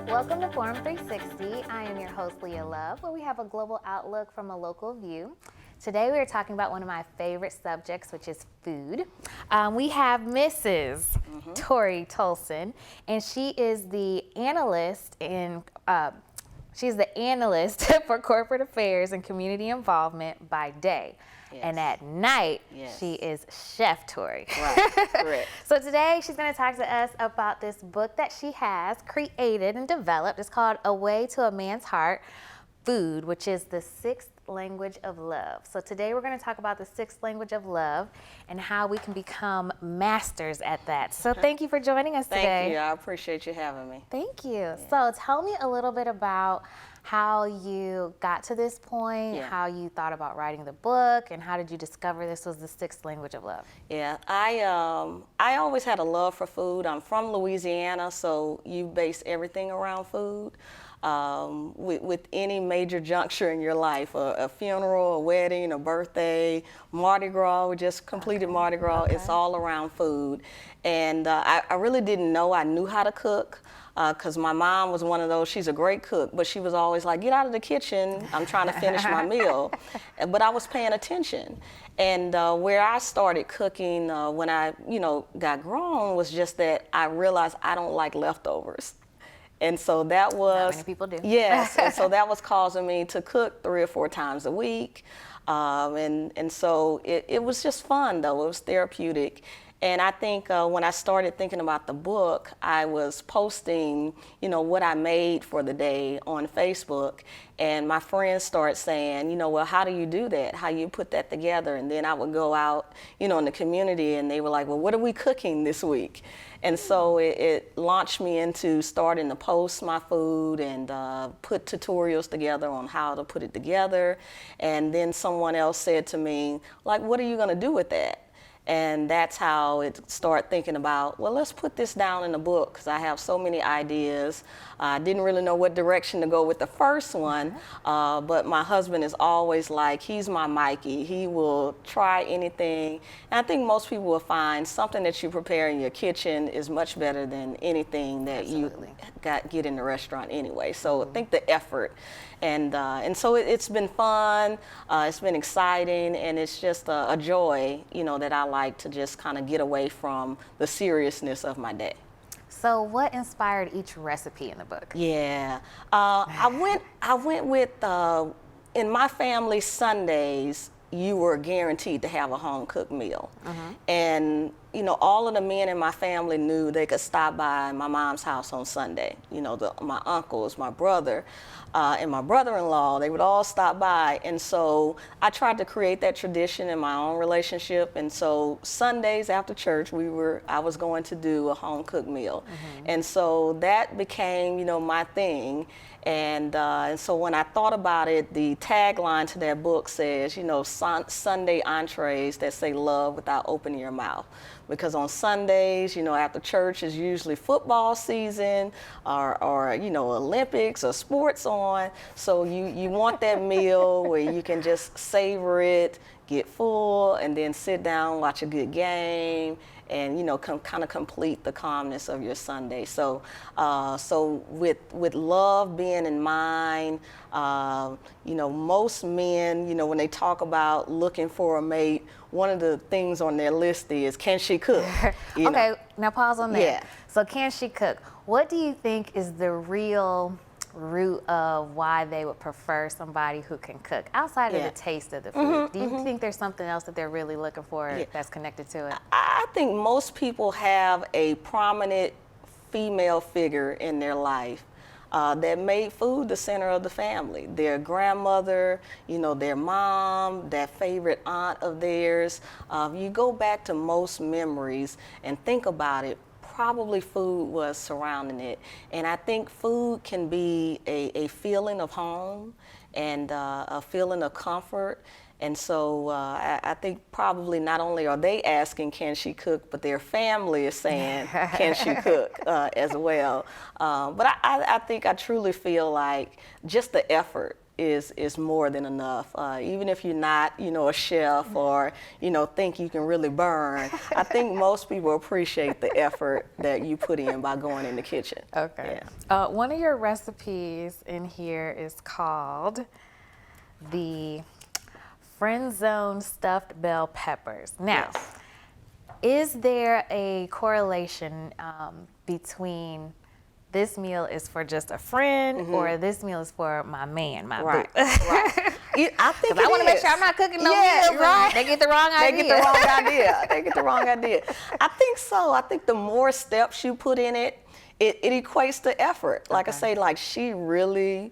Welcome to Forum 360. I am your host, Leia Love, where we have a global outlook from a local view. Today we are talking about one of my favorite subjects, which is food. We have Mrs. Torey Tolson, and she is the analyst for corporate affairs and community involvement by day. Yes. And at night, yes, she is Chef Torey. Right, correct. So today she's going to talk to us about this book that she has created and developed. It's called A Way to a Man's Heart, Food, which is the 6th language of love. So today we're going to talk about the 6th language of love and how we can become masters at that. So thank you for joining us today. Thank you. I appreciate you having me. Thank you. Yeah. So tell me a little bit about how you got to this point, how you thought about writing the book, and how did you discover this was the 6th language of love? Yeah, I always had a love for food. I'm from Louisiana, so you base everything around food. With any major juncture in your life, a funeral, a wedding, a birthday, Mardi Gras, we just completed Mardi Gras, it's all around food. And I really didn't know I knew how to cook. Because my mom was one of those, she's a great cook, but she was always like, get out of the kitchen, I'm trying to finish my meal. But I was paying attention. And where I started cooking when I, got grown was just that I realized I don't like leftovers. And so that was, not many people do. Yes, and so that was causing me to cook 3 or 4 times a week. And so it was just fun though, it was therapeutic. And I think when I started thinking about the book, I was posting, what I made for the day on Facebook. And my friends started saying, well, how do you do that? How you put that together? And then I would go out, in the community and they were like, well, what are we cooking this week? And so it launched me into starting to post my food and put tutorials together on how to put it together. And then someone else said to me, like, what are you going to do with that? And that's how it started thinking about, well, let's put this down in a book because I have so many ideas. I didn't really know what direction to go with the first one, but my husband is always like, he's my Mikey. He will try anything. And I think most people will find something that you prepare in your kitchen is much better than anything that you get in the restaurant anyway. So I think the effort. And so it's been fun, it's been exciting, and it's just a joy, that I like to just kind of get away from the seriousness of my day. So what inspired each recipe in the book? Yeah, I went with, in my family, Sundays, you were guaranteed to have a home-cooked meal. And, all of the men in my family knew they could stop by my mom's house on Sunday. My uncles, my brother, and my brother-in-law, they would all stop by. And so I tried to create that tradition in my own relationship. And so Sundays after church, I was going to do a home-cooked meal. And so that became, my thing. And so when I thought about it, the tagline to that book says, Sunday entrees that say love without opening your mouth. Because on Sundays, after church is usually football season or Olympics or sports on. So you want that meal where you can just savor it, get full, and then sit down, watch a good game, and kind of complete the calmness of your Sunday. So with love being in mind, most men, when they talk about looking for a mate, one of the things on their list is, can she cook? Okay, now pause on that. Yeah. So can she cook? What do you think is the real root of why they would prefer somebody who can cook outside of the taste of the food? Do you think there's something else that they're really looking for that's connected to it? I think most people have a prominent female figure in their life that made food the center of the family. Their grandmother, their mom, that favorite aunt of theirs. You go back to most memories and think about it, probably food was surrounding it. And I think food can be a feeling of home and a feeling of comfort. And so I think probably not only are they asking, can she cook, but their family is saying, can she cook as well. But I think I truly feel like just the effort is more than enough. Even if you're not, a chef or, think you can really burn, I think most people appreciate the effort that you put in by going in the kitchen. Okay. Yeah. One of your recipes in here is called the Friendzone stuffed bell peppers. Now, Yes. is there a correlation between this meal is for just a friend or this meal is for my man, my Right, boo? right. I think I want to make sure I'm not cooking no meals. right. They get the wrong idea. They get the wrong idea. They get the wrong idea. I think so. I think the more steps you put in it, it equates to effort. Like I say, like she really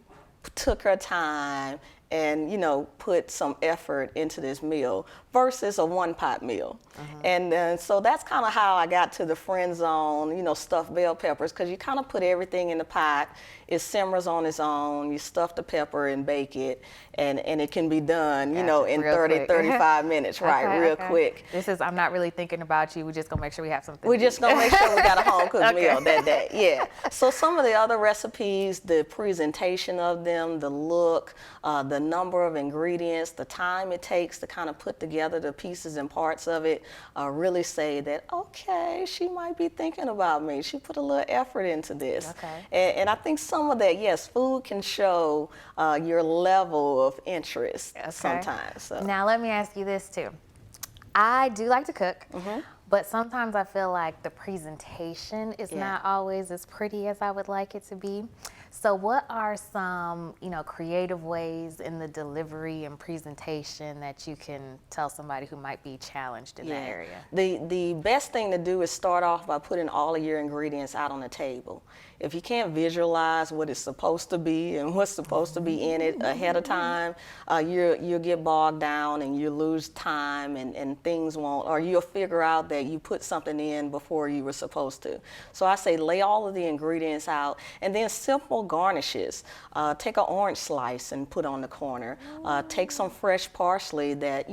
took her time and put some effort into this meal versus a one-pot meal. And so that's kind of how I got to the Friendzone, stuffed bell peppers, because you kind of put everything in the pot. It simmers on its own. You stuff the pepper and bake it, and it can be done, in 30, quick. 35 minutes, right, Okay, real okay. quick. This is, I'm not really thinking about you. We're just going to make sure we have something We're to just eat. gonna make sure we got a home cooked meal that day. Yeah. So some of the other recipes, the presentation of them, the look, the number of ingredients, the time it takes to kind of put together the pieces and parts of it, really say that, okay, she might be thinking about me. She put a little effort into this. Okay. And I think some of that, yes, food can show your level of interest sometimes. So. Now, let me ask you this too. I do like to cook, but sometimes I feel like the presentation is not always as pretty as I would like it to be. So what are some, creative ways in the delivery and presentation that you can tell somebody who might be challenged in that area? The best thing to do is start off by putting all of your ingredients out on the table. If you can't visualize what it's supposed to be and what's supposed to be in it ahead of time, you'll get bogged down and you'll lose time and things won't, or you'll figure out that you put something in before you were supposed to. So I say lay all of the ingredients out, and then simple garnishes. Take an orange slice and put on the corner. Take some fresh parsley that,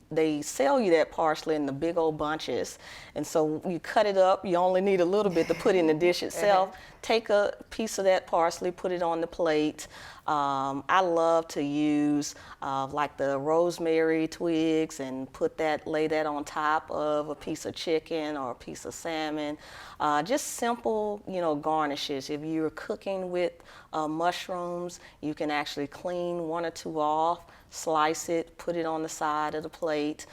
they sell you that parsley in the big old bunches. And so you cut it up. You only need a little bit to put in the dish itself. Take a piece of that parsley, put it on the plate. I love to use like the rosemary twigs and lay that on top of a piece of chicken or a piece of salmon. Just simple, garnishes. If you're cooking with mushrooms, you can actually clean one or two off, slice it, put it on the side of the plate.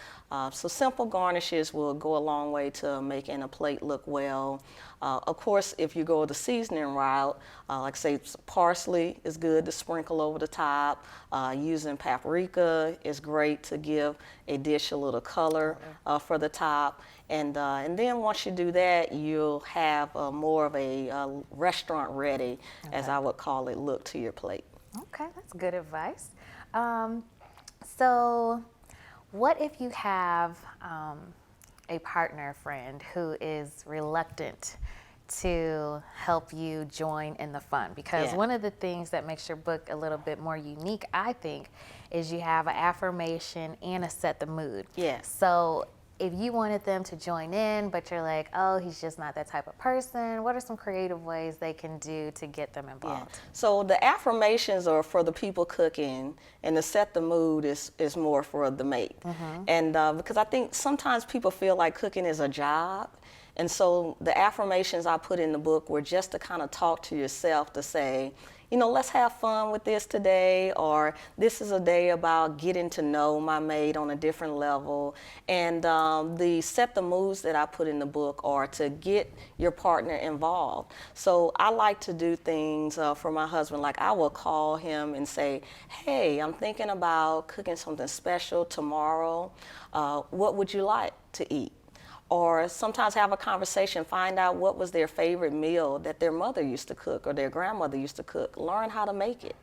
So simple garnishes will go a long way to making a plate look well. Of course, if you go the seasoning route, like say parsley is good to sprinkle over the top. Using paprika is great to give a dish a little color for the top. And then once you do that, you'll have more of a restaurant ready, as I would call it, look to your plate. Okay, that's good advice. So what if you have a partner friend who is reluctant to help you join in the fun? Because one of the things that makes your book a little bit more unique, I think, is you have an affirmation and a set the mood. Yes. So if you wanted them to join in, but you're like, oh, he's just not that type of person, what are some creative ways they can do to get them involved? So the affirmations are for the people cooking, and the set the mood is more for the mate. And because I think sometimes people feel like cooking is a job. And so the affirmations I put in the book were just to kind of talk to yourself to say, let's have fun with this today, or this is a day about getting to know my mate on a different level. And the set the moods that I put in the book are to get your partner involved. So I like to do things for my husband, like I will call him and say, hey, I'm thinking about cooking something special tomorrow. What would you like to eat? Or sometimes have a conversation, find out what was their favorite meal that their mother used to cook or their grandmother used to cook. Learn how to make it.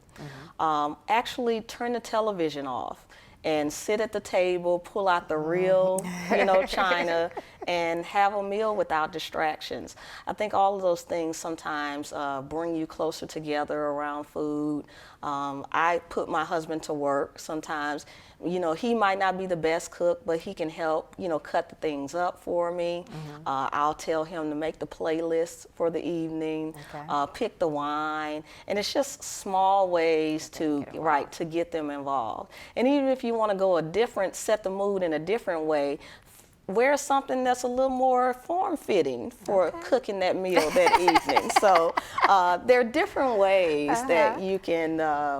Actually turn the television off and sit at the table, pull out the real, china, and have a meal without distractions. I think all of those things sometimes bring you closer together around food. I put my husband to work sometimes. You know, he might not be the best cook, but he can help, you know, cut the things up for me. I'll tell him to make the playlist for the evening, pick the wine, and it's just small ways to get them involved. And even if you want to go set the mood in a different way, wear something that's a little more form-fitting for cooking that meal that evening. So there are different ways that you can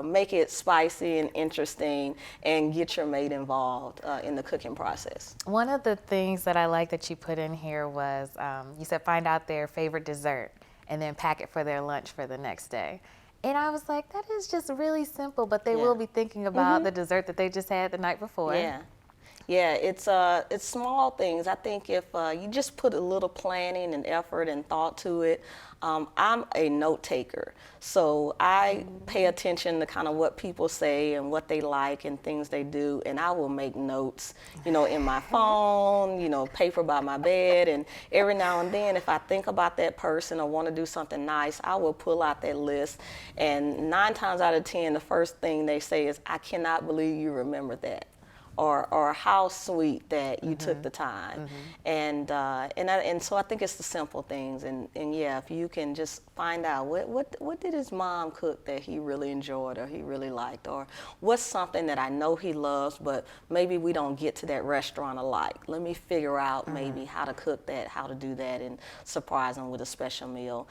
make it spicy and interesting and get your mate involved in the cooking process. One of the things that I like that you put in here was you said find out their favorite dessert and then pack it for their lunch for the next day. And I was like, that is just really simple, but they will be thinking about the dessert that they just had the night before. Yeah, it's small things. I think if you just put a little planning and effort and thought to it, I'm a note taker. So I pay attention to kind of what people say and what they like and things they do, and I will make notes, you know, in my phone, you know, paper by my bed, and every now and then if I think about that person or want to do something nice, I will pull out that list, and 9 times out of 10, the first thing they say is, I cannot believe you remembered that. Or how sweet that you took the time, and so I think it's the simple things, and yeah, if you can just find out what did his mom cook that he really enjoyed or he really liked, or what's something that I know he loves, but maybe we don't get to that restaurant alike. Let me figure out maybe how to cook that, how to do that, and surprise him with a special meal.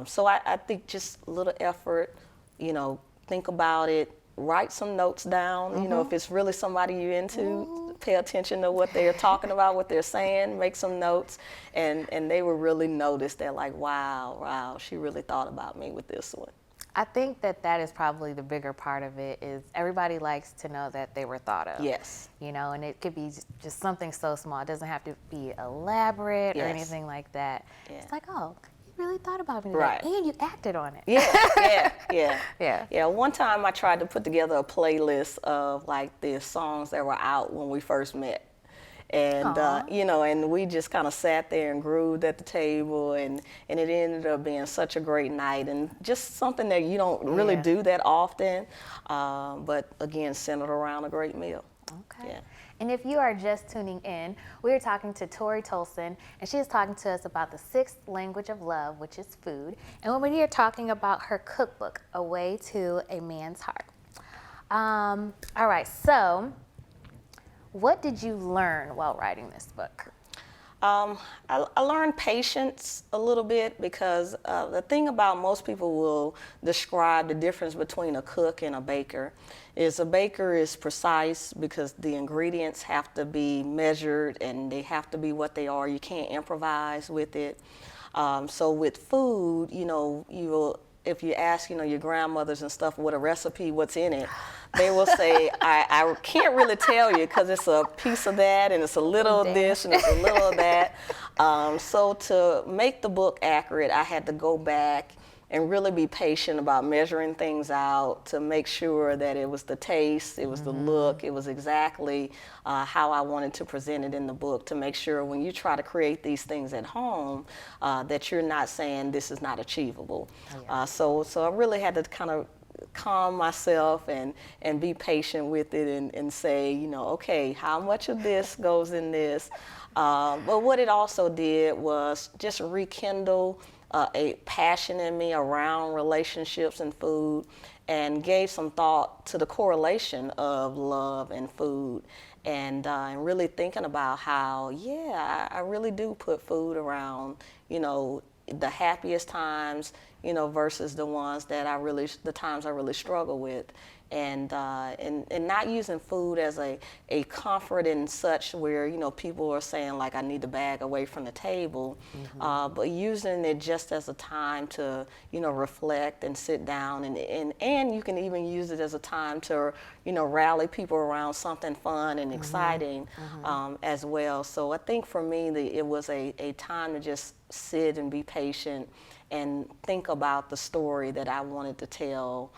So I think just a little effort, you know, think about it. Write some notes down, you know, if it's really somebody you're into, pay attention to what they're talking about, what they're saying, make some notes, and they will really notice that, like, wow, she really thought about me with this one. I think that is probably the bigger part of it, is everybody likes to know that they were thought of. Yes. You know, and it could be just something so small. It doesn't have to be elaborate or anything like that. It's like, oh, really thought about me today, and you acted on it. Yeah. One time I tried to put together a playlist of like the songs that were out when we first met, and you know, and we just kind of sat there and grooved at the table, and it ended up being such a great night, and just something that you don't really do that often, but again, centered around a great meal. Okay. Yeah. And if you are just tuning in, we're talking to Torey Tolson, and she is talking to us about the 6th language of love, which is food. And we're here talking about her cookbook, A Way to a Man's Heart. All right, so what did you learn while writing this book? I learned patience a little bit, because the thing about most people will describe the difference between a cook and a baker is a baker is precise because the ingredients have to be measured and they have to be what they are. You can't improvise with it. So with food, you know, you will, if you ask, you know, your grandmothers and stuff what a recipe, what's in it, they will say, I can't really tell you because it's a piece of that and it's a little of this and it's a little of that. So to make the book accurate, I had to go back and really be patient about measuring things out to make sure that it was the taste, it was the look, it was exactly how I wanted to present it in the book, to make sure when you try to create these things at home that you're not saying this is not achievable. So I really had to kind of calm myself and be patient with it and say, you know, okay, how much of this goes in this? But what it also did was just rekindle a passion in me around relationships and food, and gave some thought to the correlation of love and food, and really thinking about how, I really do put food around, you know, the happiest times, you know, versus the ones that the times I really struggle with. And not using food as a comfort and such, where, you know, people are saying like I need to bag away from the table, but using it just as a time to, you know, reflect and sit down, and you can even use it as a time to, you know, rally people around something fun and exciting as well. So I think for me it was a time to just sit and be patient and think about the story that I wanted to tell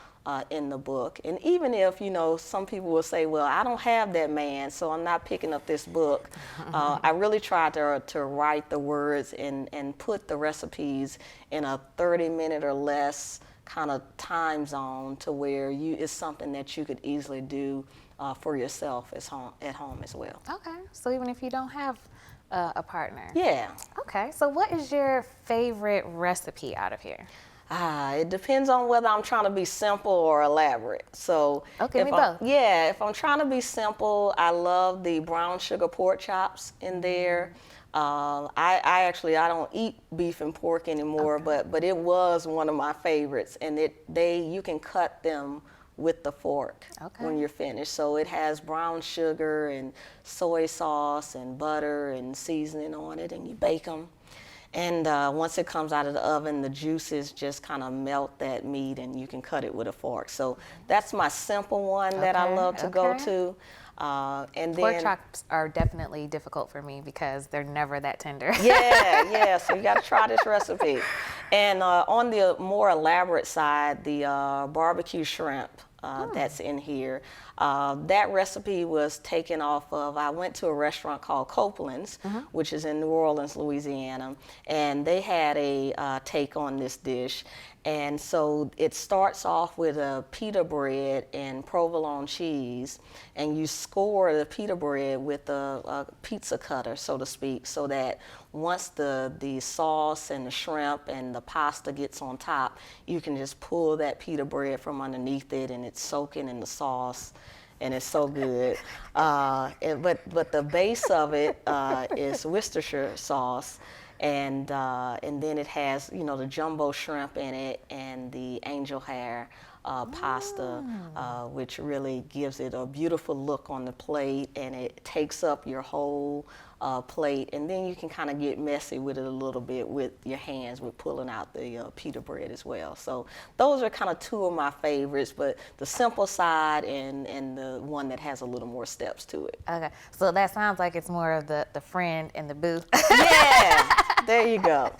in the book. And even if, you know, some people will say, well, I don't have that man, so I'm not picking up this book. I really tried to write the words and put the recipes in a 30-minute or less kind of time zone to where it's something that you could easily do for yourself at home as well. Okay, so even if you don't have a partner. Yeah. Okay, so what is your favorite recipe out of here? It depends on whether I'm trying to be simple or elaborate. So Okay, me both. Yeah, if I'm trying to be simple, I love the brown sugar pork chops in there. I don't eat beef and pork anymore, but it was one of my favorites, and you can cut them with the fork when you're finished. So it has brown sugar and soy sauce and butter and seasoning on it, and you bake them. And once it comes out of the oven, the juices just kind of melt that meat, and you can cut it with a fork. So that's my simple one that I love to go to. And Pork then chops are definitely difficult for me because they're never that tender. yeah. So you got to try this recipe. And on the more elaborate side, the barbecue shrimp that's in here. That recipe was taken off of, I went to a restaurant called Copeland's, which is in New Orleans, Louisiana, and they had a take on this dish. And so it starts off with a pita bread and provolone cheese, and you score the pita bread with a pizza cutter, so to speak, so that once the sauce and the shrimp and the pasta gets on top, you can just pull that pita bread from underneath it, and it's soaking in the sauce, and it's so good. But the base of it is Worcestershire sauce. And then it has, you know, the jumbo shrimp in it and the angel hair pasta, which really gives it a beautiful look on the plate, and it takes up your whole plate. And then you can kind of get messy with it a little bit with your hands with pulling out the pita bread as well. So those are kind of two of my favorites, but the simple side and the one that has a little more steps to it. Okay, so that sounds like it's more of the friend in the booth. Yeah. There you go.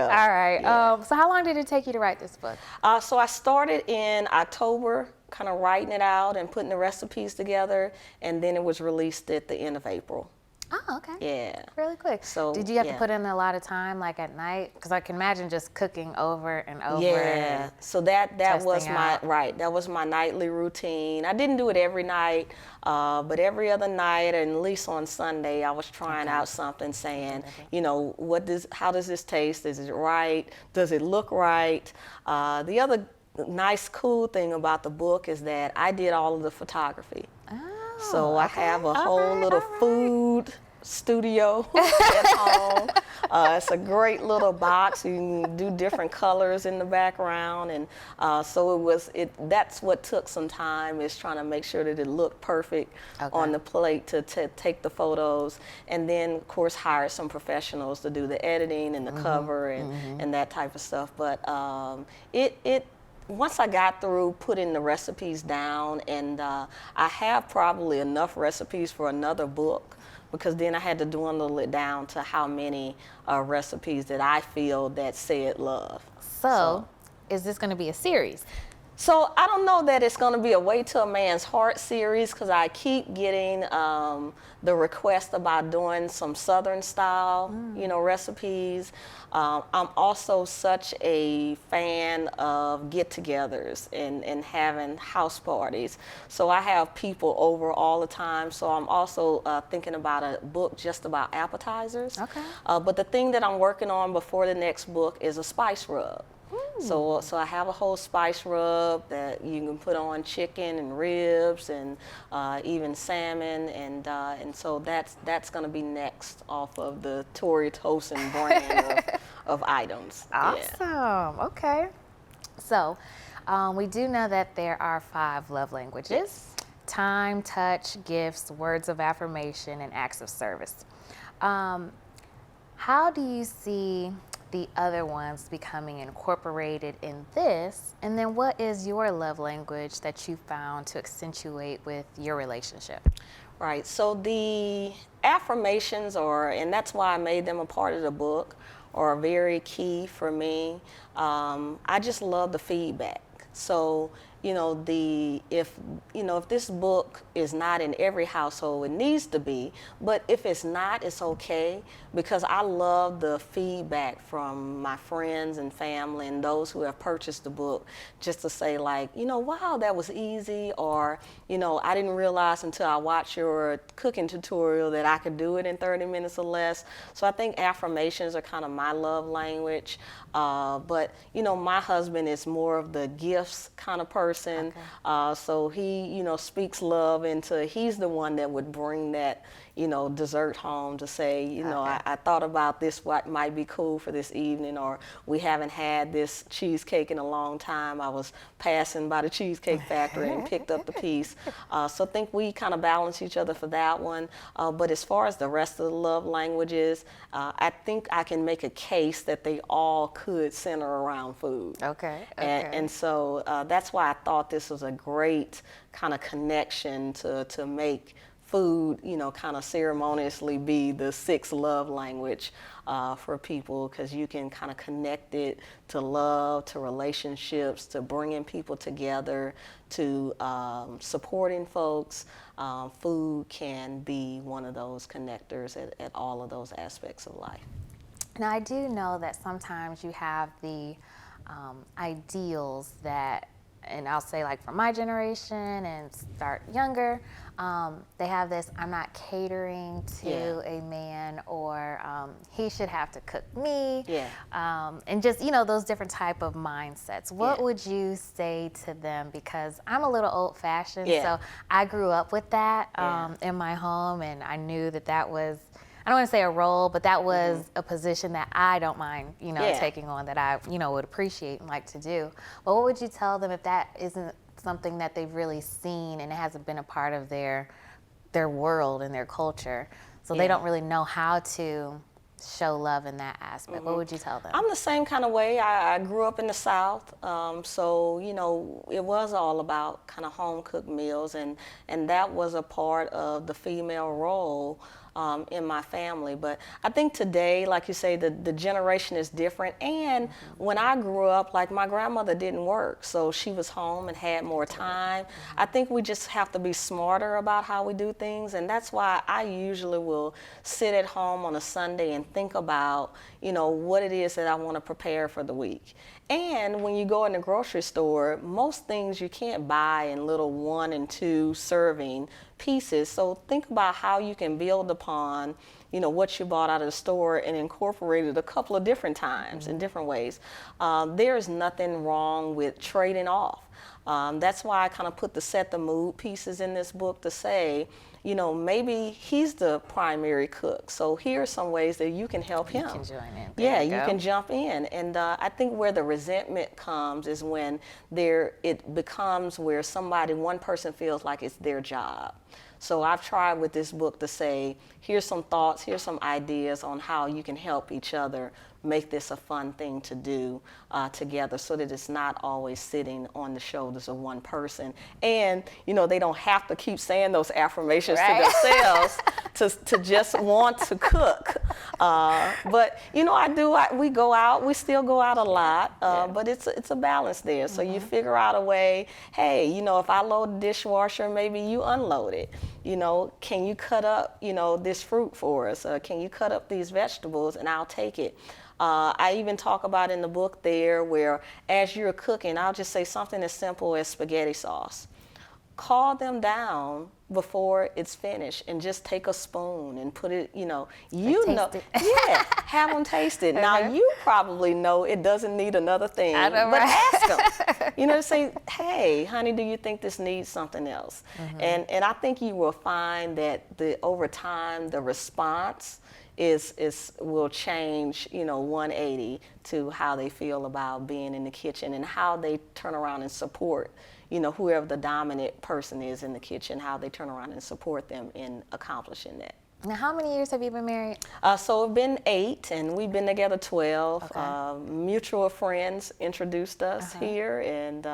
All right. Yeah. So how long did it take you to write this book? So I started in October, kind of writing it out and putting the recipes together, and then it was released at the end of April. Oh, okay. Yeah. Really quick. So did you have to put in a lot of time, like at night? Because I can imagine just cooking over and over. Yeah. So that was that was my nightly routine. I didn't do it every night, but every other night, and at least on Sunday, I was trying out something, saying, you know, how does this taste? Is it right? Does it look right? The other nice, cool thing about the book is that I did all of the photography. So I have a whole little food studio at home. It's a great little box. You can do different colors in the background, and so that's what took some time, is trying to make sure that it looked perfect on the plate to take the photos, and then of course hire some professionals to do the editing and the cover and that type of stuff. But once I got through putting the recipes down, and I have probably enough recipes for another book, because then I had to dwindle it down to how many recipes that I feel that said love. So is this going to be a series? So I don't know that it's going to be a Way to a Man's Heart series, because I keep getting the request about doing some Southern style, you know, recipes. I'm also such a fan of get-togethers and having house parties. So I have people over all the time. So I'm also thinking about a book just about appetizers. Okay. But the thing that I'm working on before the next book is a spice rub. So I have a whole spice rub that you can put on chicken and ribs and even salmon, and so that's going to be next off of the Torey Tolson brand of items. Awesome. Yeah. Okay. So we do know that there are 5 love languages: Yes. time, touch, gifts, words of affirmation, and acts of service. How do you see the other ones becoming incorporated in this? And then what is your love language that you found to accentuate with your relationship? Right, so the affirmations and that's why I made them a part of the book, are very key for me. I just love the feedback. So if this book is not in every household, it needs to be. But if it's not, it's okay, because I love the feedback from my friends and family and those who have purchased the book, just to say like, wow, that was easy, or I didn't realize until I watched your cooking tutorial that I could do it in 30 minutes or less. So I think affirmations are kind of my love language. But my husband is more of the gifts kind of person. Okay. So he, speaks love into, he's the one that would bring that, dessert home to say, Okay. I thought about this, what might be cool for this evening, or we haven't had this cheesecake in a long time. I was passing by the Cheesecake Factory and picked up the piece. So I think we kind of balance each other for that one. But as far as the rest of the love languages, I think I can make a case that they all could center around food. Okay. And so that's why I thought this was a great kind of connection to make food, kind of ceremoniously be the sixth love language for people, because you can kind of connect it to love, to relationships, to bringing people together, to supporting folks. Food can be one of those connectors at all of those aspects of life. Now, I do know that sometimes you have the ideals that, and I'll say like from my generation and start younger, they have this, I'm not catering to a man, or he should have to cook me. And just, those different type of mindsets. What would you say to them? Because I'm a little old fashioned, so I grew up with that in my home, and I knew that was, I don't want to say a role, but that was a position that I don't mind, taking on, that I, would appreciate and like to do. But what would you tell them if that isn't something that they've really seen and it hasn't been a part of their world and their culture, so they don't really know how to show love in that aspect? What would you tell them? I'm the same kind of way. I grew up in the South, so it was all about kind of home cooked meals, and that was a part of the female role in my family. But I think today, like you say, the generation is different. And when I grew up, like, my grandmother didn't work, so she was home and had more time. I think we just have to be smarter about how we do things, and that's why I usually will sit at home on a Sunday and think about, what it is that I want to prepare for the week. And when you go in the grocery store, most things you can't buy in little 1 and 2 serving pieces. So think about how you can build upon, what you bought out of the store and incorporate it a couple of different times in different ways. There's nothing wrong with trading off. That's why I kind of put the set the mood pieces in this book to say, maybe he's the primary cook, so here are some ways that you can help him. You can join in. You can jump in. And I think where the resentment comes is when it becomes where one person feels like it's their job. So I've tried with this book to say, here's some thoughts, here's some ideas on how you can help each other make this a fun thing to do together, so that it's not always sitting on the shoulders of one person. And, they don't have to keep saying those affirmations to themselves to just want to cook. But, we go out, we still go out a lot, but it's a balance there. So you figure out a way, hey, if I load the dishwasher, maybe you unload it. Can you cut up, this fruit for us? Can you cut up these vegetables, and I'll take it. I even talk about in the book there where, as you're cooking, I'll just say something as simple as spaghetti sauce. Call them down before it's finished and just take a spoon and put it, have them taste it. Now, you probably know it doesn't need another thing, but ask them. Say, hey, honey, do you think this needs something else? And I think you will find that over time, the response will change, 180 to how they feel about being in the kitchen, and how they turn around and support, whoever the dominant person is in the kitchen, how they turn around and support them in accomplishing that. Now, how many years have you been married? So it's been 8, and we've been together 12. Okay. Mutual friends introduced us here, and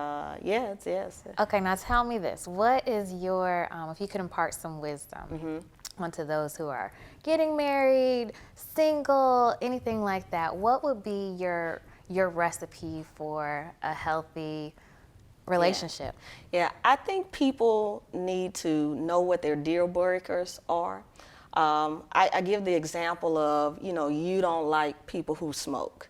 yes. Okay, now tell me this. What is your, if you could impart some wisdom onto those who are getting married, single, anything like that, what would be your recipe for a healthy relationship. Yeah, I think people need to know what their deal breakers are. I give the example of, you don't like people who smoke.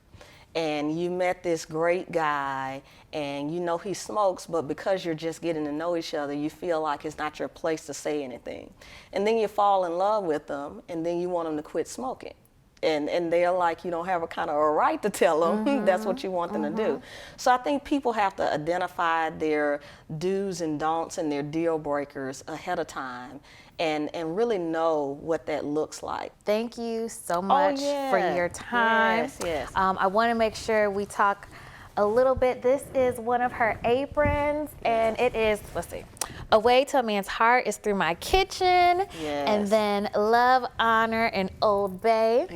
And you met this great guy and he smokes, but because you're just getting to know each other, you feel like it's not your place to say anything. And then you fall in love with them, and then you want them to quit smoking. And they're like, you don't have a right to tell them that's what you want them to do. So I think people have to identify their do's and don'ts and their deal breakers ahead of time and really know what that looks like. Thank you so much for your time. Yes. I want to make sure we talk a little bit. This is one of her aprons, and it is, let's see, A Way to a Man's Heart is Through My Kitchen, and then Love, Honor, and Old Bay.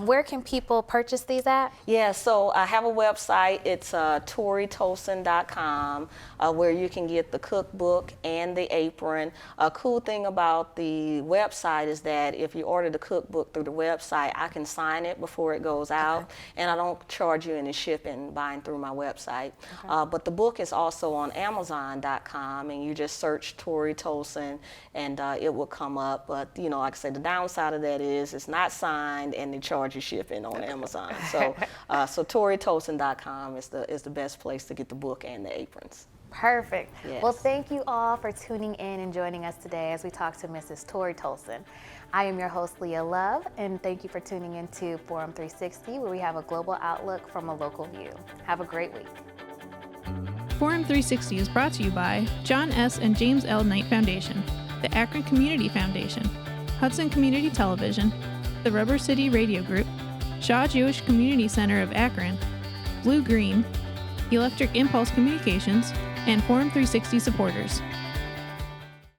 Where can people purchase these at? Yeah, so I have a website. It's ToreyTolson.com, where you can get the cookbook and the apron. A cool thing about the website is that if you order the cookbook through the website, I can sign it before it goes out, and I don't charge you any shipping buying through my website. But the book is also on Amazon.com, and you just search Torey Tolson, and it will come up. But like I said, the downside of that is it's not signed, and they charge you shipping on Amazon. So, so ToreyTolson.com is the best place to get the book and the aprons. Perfect. Yes. Well, thank you all for tuning in and joining us today as we talk to Mrs. Torey Tolson. I am your host, Leia Love, and thank you for tuning into Forum 360, where we have a global outlook from a local view. Have a great week. Forum 360 is brought to you by John S. and James L. Knight Foundation, the Akron Community Foundation, Hudson Community Television, the Rubber City Radio Group, Shaw Jewish Community Center of Akron, Blue Green, Electric Impulse Communications, and Forum 360 supporters.